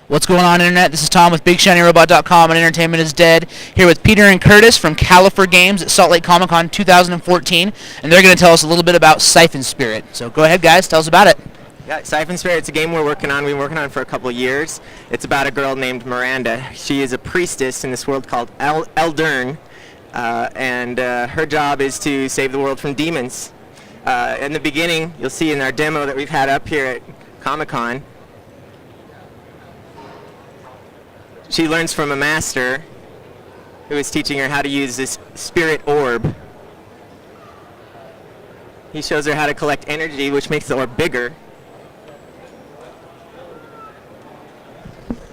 What's going on, Internet? This is Tom with BigShinyRobot.com and Entertainment is Dead, here with Peter and Curtis from Califer Games at Salt Lake Comic Con 2014, and they're going to tell us a little bit about Siphon Spirit. So go ahead, guys, tell us about it. Yeah, Siphon Spirit, it's a game we're working on. We've been working on it for a couple of years. It's about a girl named Miranda. She is a priestess in this world called Eldern, and her job is to save the world from demons. In the beginning, you'll see in our demo that we've had up here at Comic-Con, she learns from a master who is teaching her how to use this spirit orb. He shows her how to collect energy, which makes the orb bigger.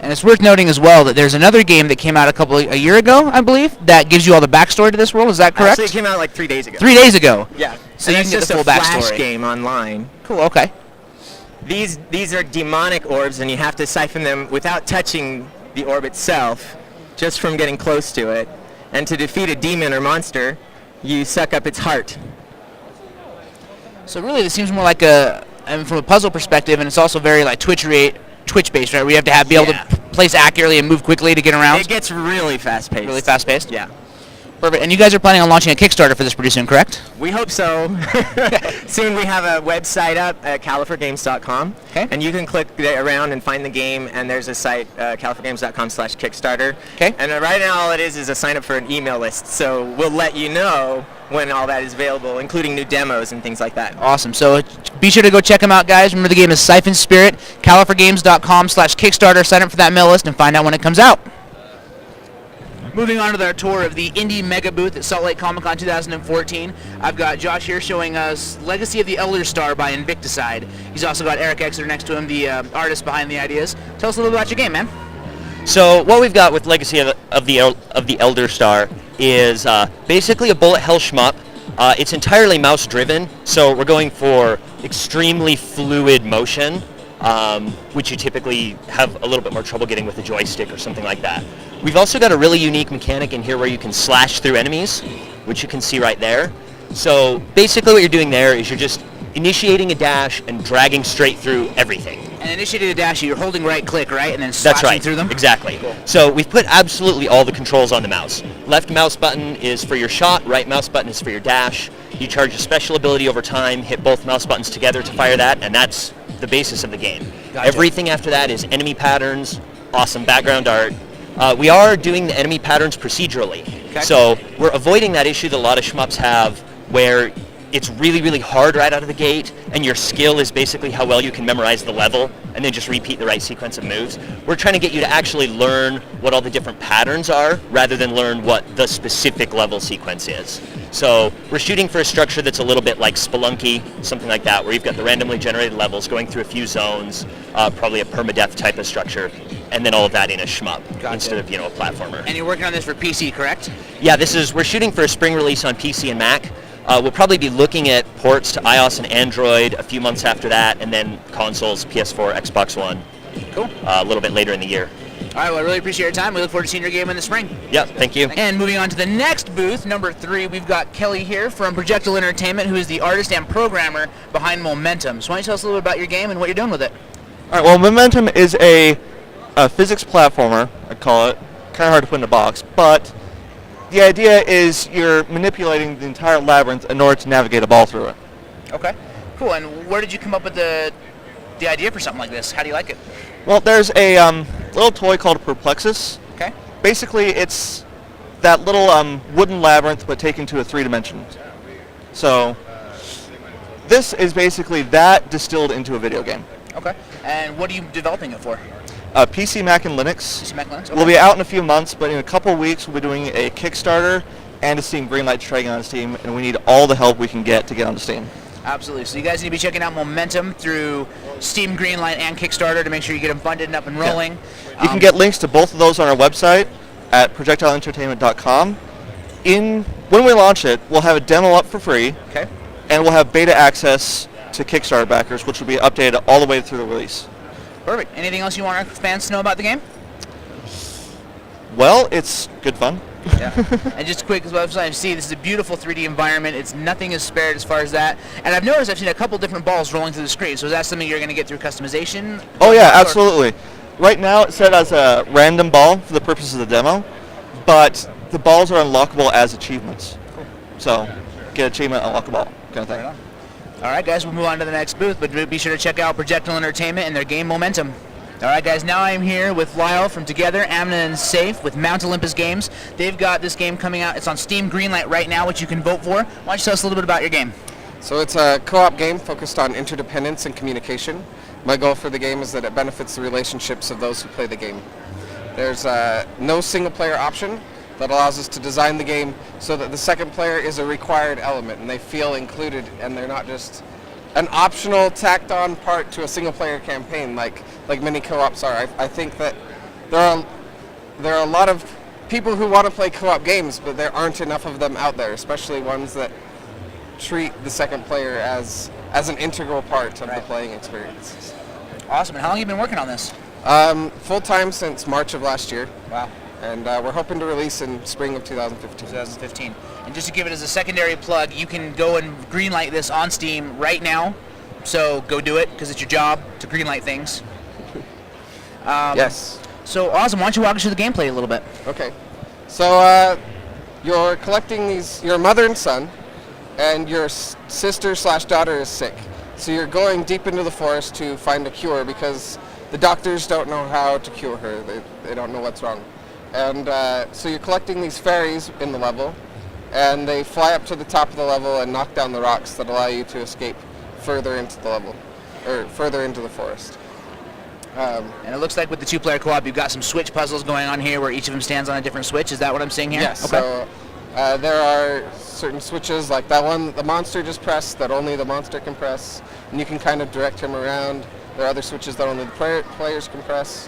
And it's worth noting as well that there's another game that came out a year ago, I believe, that gives you all the backstory to this world. Is that correct? Actually, it came out like 3 days ago. 3 days ago? Yeah. So and you can get the full backstory. Flash game online. Cool, okay. These are demonic orbs, and you have to siphon them without touching the orb itself, just from getting close to it. And to defeat a demon or monster, you suck up its heart. So really, this seems more like from a puzzle perspective, and it's also very like Twitch-based, right? Where you have to be able to place accurately and move quickly to get around. It gets really fast-paced. Really fast-paced? Yeah. Perfect. And you guys are planning on launching a Kickstarter for this pretty soon, correct? We hope so. Soon we have a website up at califergames.com. Okay. And you can click around and find the game, and there's a site, califergames.com/Kickstarter. Okay. And right now all it is a sign up for an email list. So we'll let you know when all that is available, including new demos and things like that. Awesome. So be sure to go check them out, guys. Remember, the game is Siphon Spirit, califergames.com/Kickstarter. Sign up for that mail list and find out when it comes out. Moving on to our tour of the Indie Mega Booth at Salt Lake Comic Con 2014, I've got Josh here showing us Legacy of the Elder Star by Invicticide. He's also got Eric Exeter next to him, the artist behind the ideas. Tell us a little bit about your game, man. So what we've got with Legacy of the Elder Star is basically a bullet hell shmup. It's entirely mouse driven, so we're going for extremely fluid motion, which you typically have a little bit more trouble getting with a joystick or something like that. We've also got a really unique mechanic in here where you can slash through enemies, which you can see right there. So basically what you're doing there is you're just initiating a dash and dragging straight through everything. And initiating a dash, you're holding right click, right? And then slashing through them? Exactly. Cool. So we've put absolutely all the controls on the mouse. Left mouse button is for your shot, right mouse button is for your dash. You charge a special ability over time, hit both mouse buttons together to fire that, and that's the basis of the game. Gotcha. Everything after that is enemy patterns, awesome background art. We are doing the enemy patterns procedurally. Okay. So we're avoiding that issue that a lot of shmups have where it's really, really hard right out of the gate, and your skill is basically how well you can memorize the level and then just repeat the right sequence of moves. We're trying to get you to actually learn what all the different patterns are rather than learn what the specific level sequence is. So we're shooting for a structure that's a little bit like Spelunky, something like that, where you've got the randomly generated levels going through a few zones, probably a permadeath type of structure, and then all of that in a shmup instead of, a platformer. And you're working on this for PC, correct? Yeah, we're shooting for a spring release on PC and Mac. We'll probably be looking at ports to iOS and Android a few months after that, and then consoles, PS4, Xbox One, Cool. A little bit later in the year. All right, well, I really appreciate your time. We look forward to seeing your game in the spring. Yep, thank you. And moving on to the next booth, number 3, we've got Kelly here from Projectile Entertainment, who is the artist and programmer behind Momentum. So why don't you tell us a little bit about your game and what you're doing with it? All right, well, Momentum is a physics platformer, I call it. Kind of hard to put in a box, but the idea is you're manipulating the entire labyrinth in order to navigate a ball through it. Okay, cool. And where did you come up with the idea for something like this? How do you like it? Well, there's a little toy called Perplexus. Okay. Basically, it's that little wooden labyrinth, but taken to a 3 dimensions. So this is basically that distilled into a video game. Okay. And what are you developing it for? PC, Mac, and Linux. PC, Mac, Linux? Okay. We'll be out in a few months, but in a couple weeks we'll be doing a Kickstarter and a Steam Greenlight to try to get on Steam, and we need all the help we can get to get onto Steam. Absolutely. So you guys need to be checking out Momentum through Steam Greenlight and Kickstarter to make sure you get them funded and up and rolling. Yeah. You can get links to both of those on our website at projectileentertainment.com. When we launch it, we'll have a demo up for free. Okay. And we'll have beta access to Kickstarter backers, which will be updated all the way through the release. Perfect. Anything else you want our fans to know about the game? Well, it's good fun. Yeah. And just quick, as well as I see, this is a beautiful 3D environment. Nothing is spared as far as that. And I've noticed I've seen a couple different balls rolling through the screen. So is that something you're going to get through customization? Oh yeah, absolutely. Right now it's set as a random ball for the purpose of the demo, but the balls are unlockable as achievements. So, get achievement, unlock a ball, kind of thing. All right, guys, we'll move on to the next booth, but be sure to check out Projectile Entertainment and their game Momentum. All right, guys, now I'm here with Lyle from Together, Amna, and Saif with Mount Olympus Games. They've got this game coming out. It's on Steam Greenlight right now, which you can vote for. Why don't you tell us a little bit about your game? So it's a co-op game focused on interdependence and communication. My goal for the game is that it benefits the relationships of those who play the game. There's no single-player option that allows us to design the game so that the second player is a required element and they feel included and they're not just an optional tacked-on part to a single-player campaign like many co-ops are. I think that there are a lot of people who want to play co-op games, but there aren't enough of them out there, especially ones that treat the second player as an integral part of the playing experience. Awesome. And how long have you been working on this? Full-time since March of last year. Wow. And we're hoping to release in spring of 2015. 2015. And just to give it as a secondary plug, you can go and greenlight this on Steam right now. So go do it, because it's your job to greenlight things. Yes. So awesome. Why don't you walk us through the gameplay a little bit? Okay. So you're collecting these. Your mother and son, and your sister/daughter is sick. So you're going deep into the forest to find a cure because the doctors don't know how to cure her. They don't know what's wrong. And so you're collecting these fairies in the level, and they fly up to the top of the level and knock down the rocks that allow you to escape further into the level, or further into the forest. And it looks like with the two-player co-op, you've got some switch puzzles going on here where each of them stands on a different switch. Is that what I'm seeing here? Yes. Okay. So there are certain switches, like that one the monster just pressed, that only the monster can press, and you can kind of direct him around. There are other switches that only the players can press.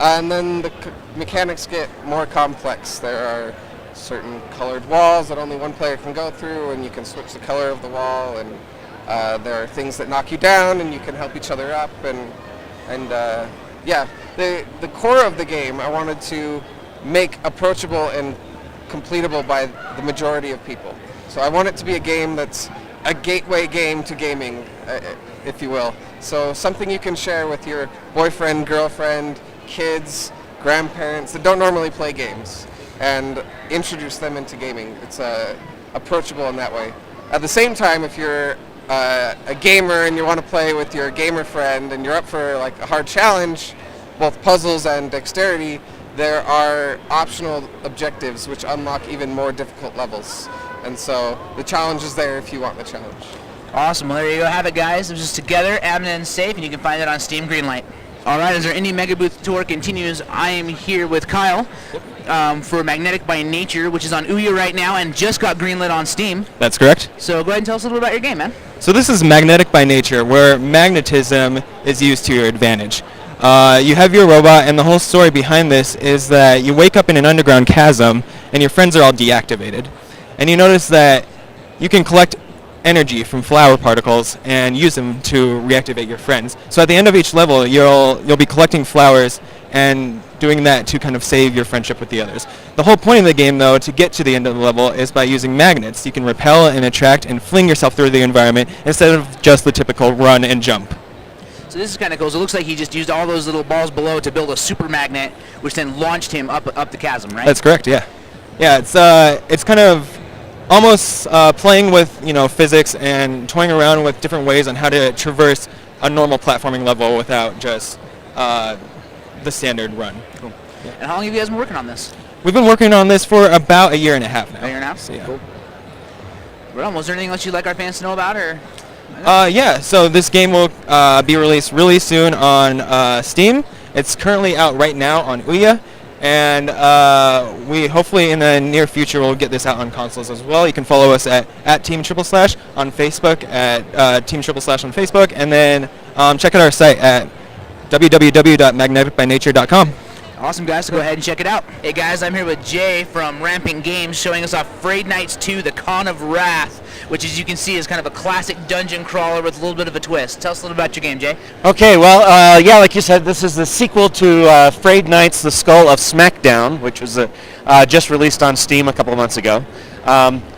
And then the mechanics get more complex. There are certain colored walls that only one player can go through, and you can switch the color of the wall, and there are things that knock you down, and you can help each other up, and yeah, the core of the game I wanted to make approachable and completable by the majority of people. So I want it to be a game that's a gateway game to gaming, if you will. So something you can share with your boyfriend, girlfriend, kids, grandparents that don't normally play games, and introduce them into gaming. It's approachable in that way. At the same time, if you're a gamer and you want to play with your gamer friend and you're up for like a hard challenge, both puzzles and dexterity, there are optional objectives which unlock even more difficult levels. And so the challenge is there if you want the challenge. Awesome. Well, there you go. Have it, guys. It was just Together, Amna, and Safe, and you can find it on Steam Greenlight. All right, as our Indie Mega Booth tour continues, I am here with Kyle for Magnetic by Nature, which is on Ouya right now and just got greenlit on Steam. That's correct. So go ahead and tell us a little bit about your game, man. So this is Magnetic by Nature, where magnetism is used to your advantage. You have your robot, and the whole story behind this is that you wake up in an underground chasm, and your friends are all deactivated. And you notice that you can collect energy from flower particles and use them to reactivate your friends. So at the end of each level, you'll be collecting flowers and doing that to kind of save your friendship with the others. The whole point of the game, though, to get to the end of the level is by using magnets. You can repel and attract and fling yourself through the environment instead of just the typical run and jump. So this is kind of cool. So it looks like he just used all those little balls below to build a super magnet, which then launched him up the chasm, right? That's correct, yeah. Yeah, it's kind of almost playing with physics and toying around with different ways on how to traverse a normal platforming level without just the standard run. Cool. Yeah. And how long have you guys been working on this? We've been working on this for about a year and a half now. A year and a half? So, yeah. Cool. Well, was there anything else you'd like our fans to know about, or? Yeah, so this game will be released really soon on Steam. It's currently out right now on Ouya. And we hopefully in the near future will get this out on consoles as well. You can follow us at Team Triple Slash on Facebook, at Team Triple Slash on Facebook, and then check out our site at www.magneticbynature.com. Awesome, guys, so go ahead and check it out. Hey, guys, I'm here with Jay from Ramping Games showing us off Frayed Nights 2, The Con of Wrath, which, as you can see, is kind of a classic dungeon crawler with a little bit of a twist. Tell us a little about your game, Jay. Okay, well, yeah, like you said, this is the sequel to Frayed Nights, The Skull of Smackdown, which was just released on Steam a couple of months ago.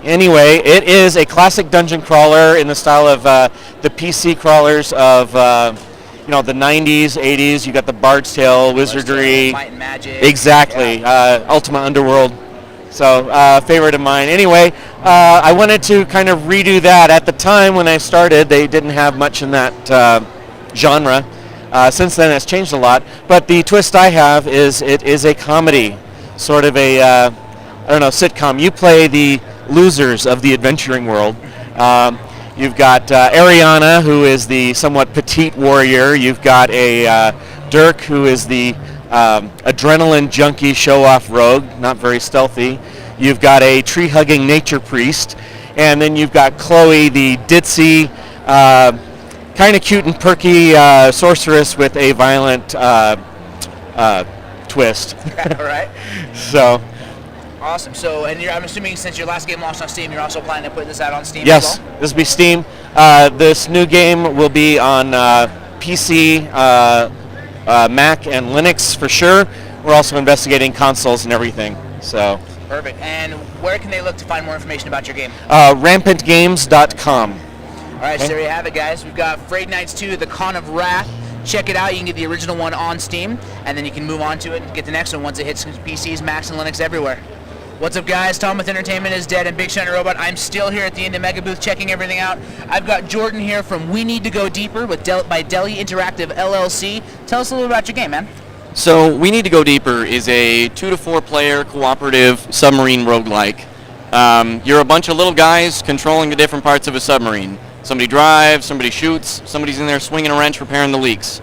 Anyway, it is a classic dungeon crawler in the style of the PC crawlers of the 90s, 80s. You got the Bard's Tale, Wizardry. Might and Magic. Exactly. Ultima Underworld. So, favorite of mine. Anyway, I wanted to kind of redo that. At the time when I started, they didn't have much in that genre. Since then, it's changed a lot. But the twist I have is it is a comedy, sort of a, sitcom. You play the losers of the adventuring world. You've got Ariana, who is the somewhat petite warrior. You've got a Dirk, who is the adrenaline junkie show-off rogue, not very stealthy. You've got a tree-hugging nature priest. And then you've got Chloe, the ditzy, kind of cute and perky sorceress with a violent twist. All right. So, Awesome. So, and I'm assuming since your last game launched on Steam, you're also planning to put this out on Steam yes, as well? this will be Steam. This new game will be on PC, Mac, and Linux for sure. We're also investigating consoles and everything. So, perfect. And where can they look to find more information about your game? rampantgames.com. All right, so there you have it, guys. We've got Frayed Nights 2, The Con of Wrath. Check it out. You can get the original one on Steam, and then you can move on to it and get the next one once it hits PCs, Macs, and Linux everywhere. What's up, guys? Tom with Entertainment is Dead and Big Shiny Robot. I'm still here at the Indie Mega booth checking everything out. I've got Jordan here from We Need to Go Deeper by Deli Interactive LLC. Tell us a little about your game, man. So, We Need to Go Deeper is a 2 to 4 player cooperative submarine roguelike. You're a bunch of little guys controlling the different parts of a submarine. Somebody drives, somebody shoots, somebody's in there swinging a wrench repairing the leaks.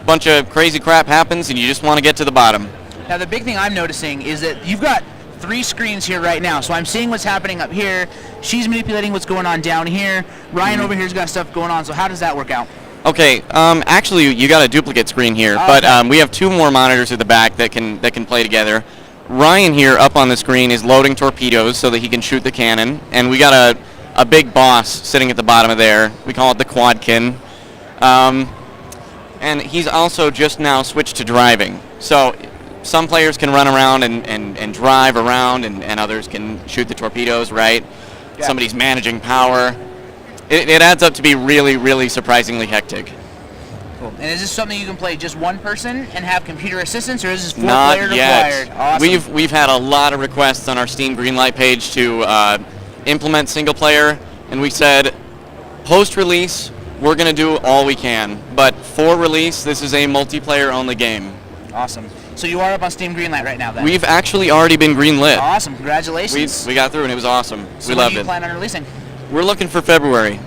A bunch of crazy crap happens and you just want to get to the bottom. Now, the big thing I'm noticing is that you've got 3 screens here right now. So I'm seeing what's happening up here. She's manipulating what's going on down here. Ryan over here's got stuff going on. So how does that work out? Okay, actually you got a duplicate screen here, but we have 2 more monitors at the back that can play together. Ryan here up on the screen is loading torpedoes so that he can shoot the cannon, and we got a big boss sitting at the bottom of there. We call it the Quadkin. And he's also just now switched to driving. So some players can run around and drive around, and others can shoot the torpedoes, right? Yeah. Somebody's managing power. It adds up to be really, really surprisingly hectic. Cool. And is this something you can play just one person and have computer assistance, or is this 4 Not player yet. required? Awesome. We've had a lot of requests on our Steam Greenlight page to implement single player, and we said post-release we're going to do all we can, but for release this is a multiplayer only game. Awesome. So you are up on Steam Greenlight right now then? We've actually already been greenlit. Awesome. Congratulations. We got through and it was awesome. So we when loved do you it. plan on releasing? We're looking for February.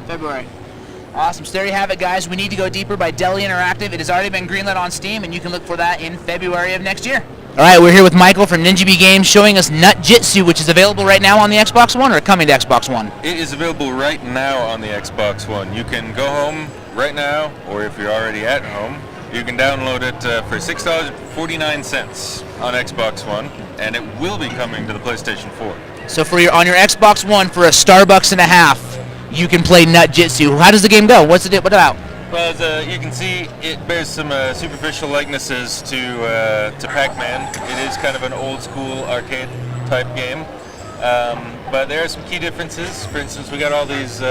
Awesome. So there you have it, guys. We Need to Go Deeper by Deli Interactive. It has already been greenlit on Steam, and you can look for that in February of next year. All right, we're here with Michael from Ninja Bee Games showing us Nutjitsu, which is available right now on the Xbox One or coming to Xbox One? It is available right now on the Xbox One. You can go home right now, or if you're already at home, you can download it for $6.49 on Xbox One, and it will be coming to the PlayStation 4. So on your Xbox One for $1.50, you can play Nutjitsu. How does the game go? What about? Well, as you can see, it bears some superficial likenesses to Pac-Man. It is kind of an old-school arcade-type game, but there are some key differences. For instance, we got all these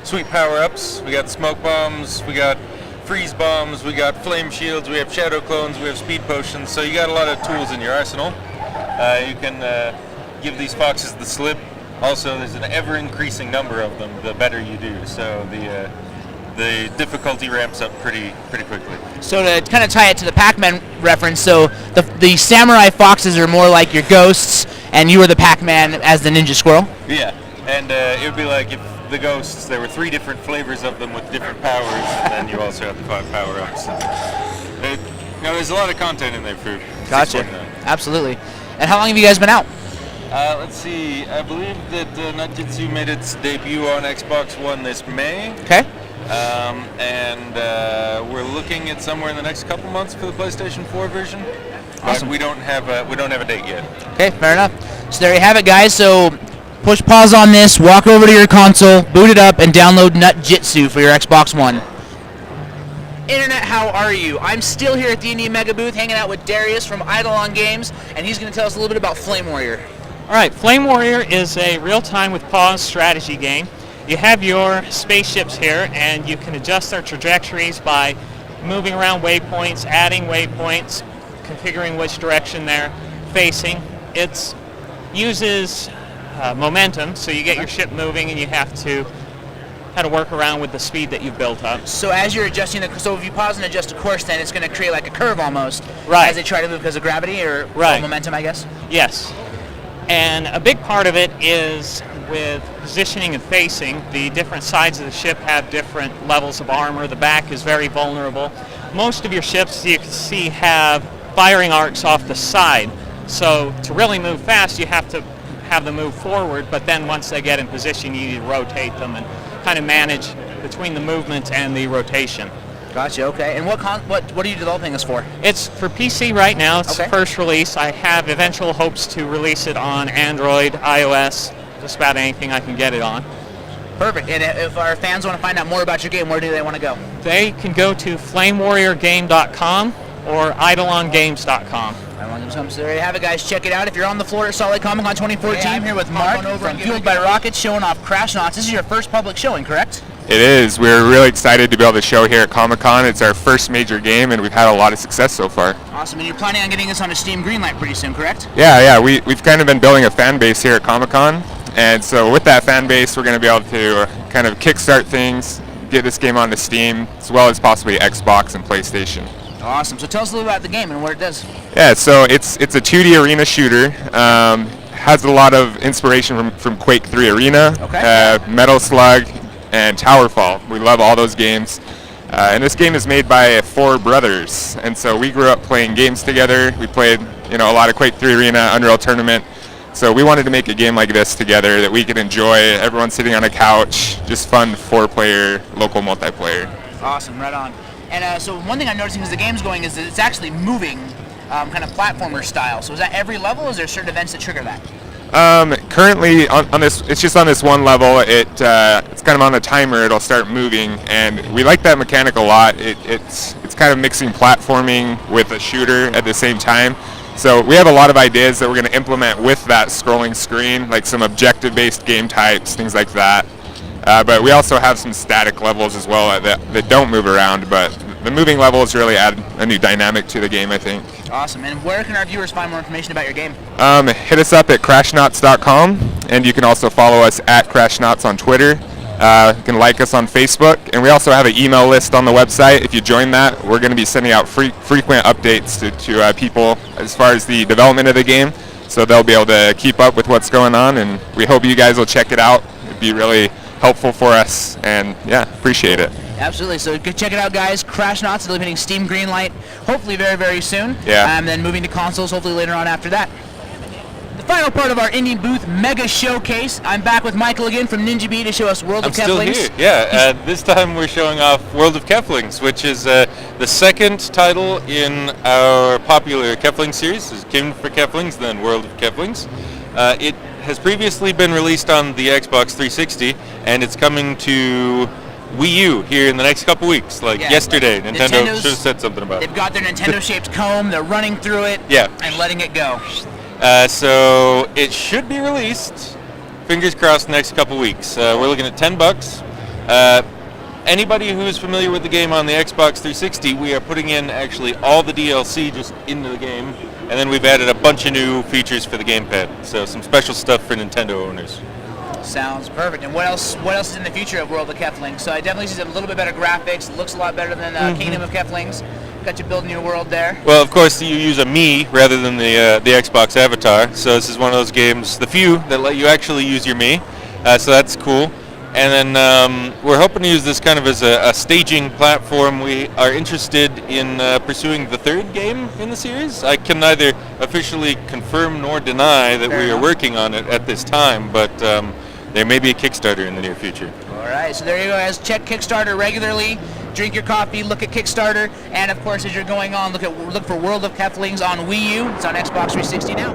sweet power-ups. We got smoke bombs. We got freeze bombs. We got flame shields. We have shadow clones. We have speed potions. So you got a lot of tools in your arsenal. You can give these foxes the slip. Also, there's an ever-increasing number of them the better you do. So the difficulty ramps up pretty quickly. So to kind of tie it to the Pac-Man reference, so the samurai foxes are more like your ghosts, and you are the Pac-Man as the ninja squirrel? Yeah, and it would be like if the ghosts, there were 3 different flavors of them with different powers, and then you also have the 5 power-ups. There's a lot of content in there for Gotcha. $6.49. Absolutely. And how long have you guys been out? Let's see, I believe that Nutjitsu made its debut on Xbox One this May. Okay. And we're looking at somewhere in the next couple months for the PlayStation 4 version. Awesome. But we don't have a date yet. Okay, fair enough. So there you have it, guys. So push pause on this, walk over to your console, boot it up, and download Nutjitsu for your Xbox One. Internet, how are you? I'm still here at the Indie Mega booth hanging out with Darius from Eidolon Games, and he's going to tell us a little bit about Flame Warrior. All right, Flame Warrior is a real-time with pause strategy game. You have your spaceships here, and you can adjust their trajectories by moving around waypoints, adding waypoints, configuring which direction they're facing. It uses momentum, so you get your ship moving and you have to kind of work around with the speed that you've built up. So as you're adjusting so if you pause and adjust a course, then it's going to create like a curve almost, right, as they try to move because of gravity or right, momentum, I guess? Yes. And a big part of it is with positioning and facing. The different sides of the ship have different levels of armor. The back is very vulnerable. Most of your ships, you can see, have firing arcs off the side. So to really move fast, you have to have them move forward, but then once they get in position, you need to rotate them and kind of manage between the movement and the rotation. Gotcha, okay. And what are you developing this for? It's for PC right now. It's the first release. I have eventual hopes to release it on Android, iOS, just about anything I can get it on. Perfect. And if our fans want to find out more about your game, where do they want to go? They can go to flamewarriorgame.com or eidolongames.com. So there you have it, guys. Check it out. If you're on the floor at Salt Lake Comic Con 2014, I'm here with Mark from Fueled by Rockets, showing off Crashnauts. This is your first public showing, correct? It is. We're really excited to be able to show here at Comic Con. It's our first major game, and we've had a lot of success so far. Awesome. And you're planning on getting this on a Steam Greenlight pretty soon, correct? Yeah. We've kind of been building a fan base here at Comic Con, and so with that fan base, we're going to be able to kind of kickstart things, get this game onto Steam, as well as possibly Xbox and PlayStation. Awesome. So tell us a little about the game and what it does. Yeah, so it's a 2D arena shooter. Has a lot of inspiration from Quake 3 Arena, Metal Slug, and Towerfall. We love all those games. And this game is made by 4 brothers, and so we grew up playing games together. We played, a lot of Quake 3 Arena, Unreal Tournament. So we wanted to make a game like this together that we could enjoy. Everyone sitting on a couch, just fun 4-player local multiplayer. Awesome, right on. And so one thing I'm noticing as the game's going is that it's actually moving, kind of platformer style. So is that every level, or is there certain events that trigger that? Currently on this, it's just on this one level. It's kind of on a timer. It'll start moving, and we like that mechanic a lot. It's kind of mixing platforming with a shooter at the same time. So we have a lot of ideas that we're going to implement with that scrolling screen, like some objective-based game types, things like that. But we also have some static levels as well that don't move around, but the moving levels really add a new dynamic to the game, I think. Awesome. And where can our viewers find more information about your game? Hit us up at crashnauts.com, and you can also follow us at Crashnauts on Twitter. You can like us on Facebook, and we also have an email list on the website. If you join that, we're going to be sending out frequent updates to people as far as the development of the game, so they'll be able to keep up with what's going on, and we hope you guys will check it out. It'd be really helpful for us, and appreciate it. Absolutely. So go check it out, guys. Crashnauts will be hitting Steam Greenlight hopefully very, very soon. Yeah. And then moving to consoles hopefully later on after that. The final part of our indie booth mega showcase. I'm back with Michael again from Ninja Bee to show us World of Keflings. I'm still here. Yeah. This time we're showing off World of Keflings, which is the second title in our popular Kefling series. It's King for Keflings, then World of Keflings. It has previously been released on the Xbox 360, and it's coming to Wii U here in the next couple weeks, yesterday. Nintendo should have said something about it. They've got their Nintendo-shaped comb, they're running through it and letting it go. So it should be released, fingers crossed, next couple weeks. We're looking at $10. Anybody who's familiar with the game on the Xbox 360, we are putting in actually all the DLC just into the game, and then we've added a bunch of new features for the gamepad. So some special stuff for Nintendo owners. Sounds perfect. And what else is in the future of World of Keflings? So I definitely see a little bit better graphics. It looks a lot better than Kingdom of Keflings. Got you building your world there. Well, of course, you use a Mii rather than the Xbox avatar. So this is one of those games, the few that let you actually use your Mii. So that's cool. And then we're hoping to use this kind of as a staging platform. We are interested in pursuing the third game in the series. I can neither officially confirm nor deny that we are working on it at this time, but there may be a Kickstarter in the near future. All right, so there you go, guys. Check Kickstarter regularly. Drink your coffee, look at Kickstarter, and of course, as you're going on, look for World of Keflings on Wii U. It's on Xbox 360 now.